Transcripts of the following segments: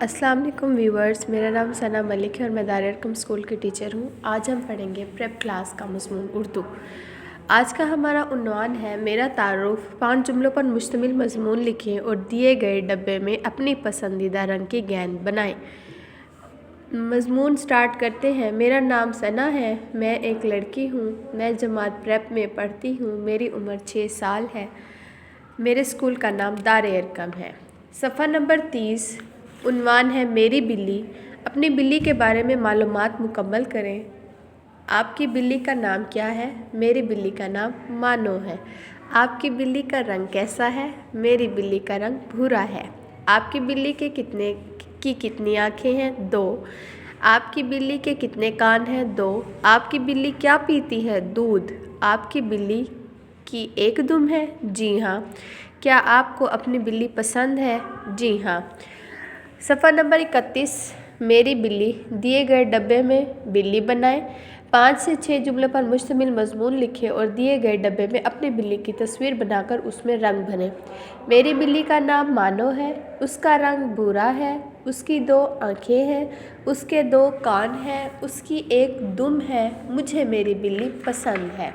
अस्सलाम वालेकुम व्यूवर्स, मेरा नाम सना मलिक है और मैं दारुल अरक़म स्कूल की टीचर हूँ। आज हम पढ़ेंगे प्रेप क्लास का मज़मून उर्दू। आज का हमारा उन्वान है मेरा तारुफ। 5 जुमलों पर मुश्तमिल मज़मून लिखें और दिए गए डब्बे में अपनी पसंदीदा रंग की गेंद बनाएं। मज़मून स्टार्ट करते हैं। मेरा नाम सना है, मैं एक लड़की हूँ, मैं जमात प्रेप में पढ़ती हूँ, मेरी उम्र 6 साल है, मेरे स्कूल का नाम दारुल अरक़म है। सफ़ा नंबर 30 उन्वान है मेरी बिल्ली। अपनी बिल्ली के बारे में मालूमात मुकम्मल करें। आपकी बिल्ली का नाम क्या है? मेरी बिल्ली का नाम मानो है। आपकी बिल्ली का रंग कैसा है? मेरी बिल्ली का रंग भूरा है। आपकी बिल्ली के कितनी आँखें हैं? 2। आपकी बिल्ली के कितने कान हैं? 2। आपकी बिल्ली क्या पीती है? दूध। आपकी बिल्ली की एक दुम है? जी हाँ। क्या आपको अपनी बिल्ली पसंद है? जी हाँ। सफ़ा नंबर 31 मेरी बिल्ली। दिए गए डब्बे में बिल्ली बनाएं। 5 से 6 जुमलों पर मुश्तमिल मज़मून लिखें और दिए गए डब्बे में अपनी बिल्ली की तस्वीर बनाकर उसमें रंग भरें। मेरी बिल्ली का नाम मानो है, उसका रंग भूरा है, उसकी 2 आँखें हैं, उसके 2 कान हैं, उसकी एक दुम है, मुझे मेरी बिल्ली पसंद है।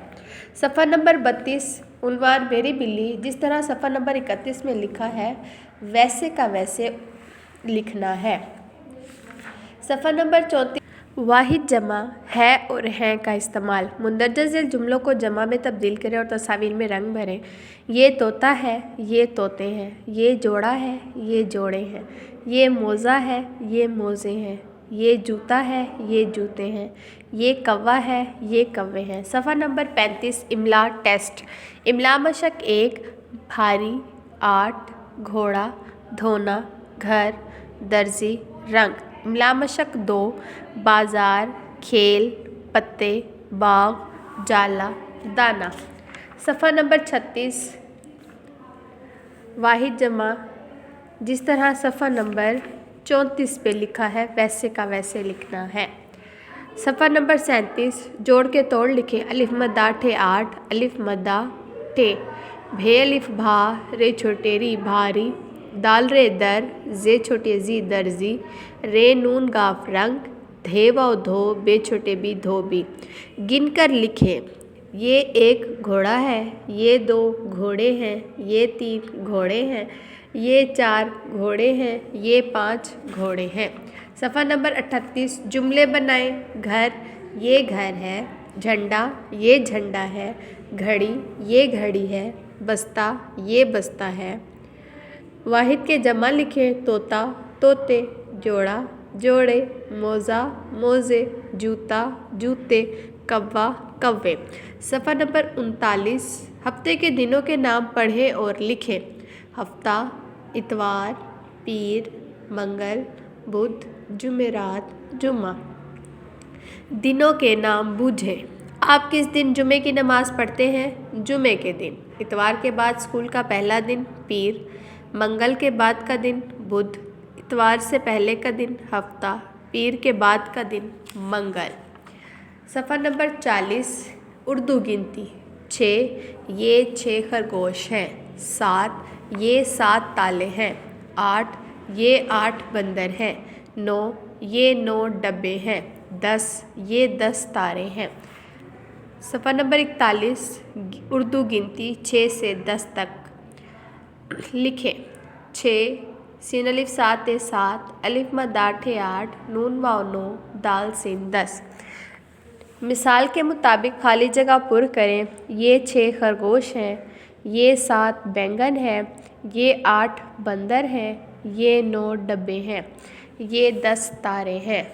सफ़ा नंबर 32 उन्वान मेरी बिल्ली। जिस तरह सफ़ा नंबर 31 में लिखा है वैसे का वैसे लिखना है। सफ़ा नंबर 34 वाहिद जमा है और हैं का इस्तेमाल। मुंदरजा झेल जुमलों को जमा में तब्दील करें और तस्वीर में रंग भरें। ये तोता है, ये तोते हैं, ये जोड़ा है, ये जोड़े हैं, ये मोज़ा है, ये मोज़े हैं, ये जूता है, ये जूते हैं, ये कौवा है, ये कौवे हैं। सफ़ा नंबर 35 इमला टेस्ट। इमला मशक 1 भारी, 8 घोड़ा, धोना, घर, दर्जी, रंग। इमला मशक 2 बाज़ार, खेल, पत्ते, बाग, जाला, दाना। सफ़ा नंबर 36 वाहिद जमा। जिस तरह सफ़ा नंबर 34 पे लिखा है वैसे का वैसे लिखना है। सफ़ा नंबर 37 जोड़ के तोड़ लिखें। अलिफ मद्दा ठे 8, अलिफ मद्दा ठे, भे अलिफ भा, रे छोटे री भारी, दाल रे दर, जे छोटे जी दर्जी, रे नून गाफ रंग, धे वाव धो, बे छोटे बी धोबी। गिन कर लिखें। ये 1 घोड़ा है, ये 2 घोड़े हैं, ये 3 घोड़े हैं, ये 4 घोड़े हैं, ये 5 घोड़े हैं। सफ़ा नंबर 38 जुमले बनाएं। घर, ये घर है, झंडा, ये झंडा है, घड़ी, ये घड़ी है, बस्ता, ये बस्ता है। वाहिद के जमा लिखें। तोता, तोते, जोड़ा, जोड़े, मोज़ा, मोज़े, जूता, जूते, कौवा, कौवे। सफ़ा नंबर 39 हफ्ते के दिनों के नाम पढ़ें और लिखें। हफ्ता, इतवार, पीर, मंगल, बुध, जुमेरात, जुम्मा। दिनों के नाम बूझें। आप किस दिन जुमे की नमाज़ पढ़ते हैं? जुमे के दिन। इतवार के बाद स्कूल का पहला दिन पीर, मंगल के बाद का दिन बुध, इतवार से पहले का दिन हफ्ता, पीर के बाद का दिन मंगल। सफ़ा नंबर 40 उर्दू गिनती। 6 ये 6 खरगोश हैं, 7 ये 7 ताले हैं, 8 ये 8 बंदर हैं, 9 ये 9 डब्बे हैं, 10 ये 10 तारे हैं। सफ़ा नंबर 41 उर्दू गिनती 6 से 10 तक लिखें। 6 सीन अलिफ 7 7, अलिफ मद्दा ठे 8, नून वाव 9, दाल सीन 10। मिसाल के मुताबिक खाली जगह पुर करें। ये 6 खरगोश हैं, ये 7 बैंगन हैं, ये 8 बंदर हैं, ये 9 डब्बे हैं, ये 10 तारे हैं।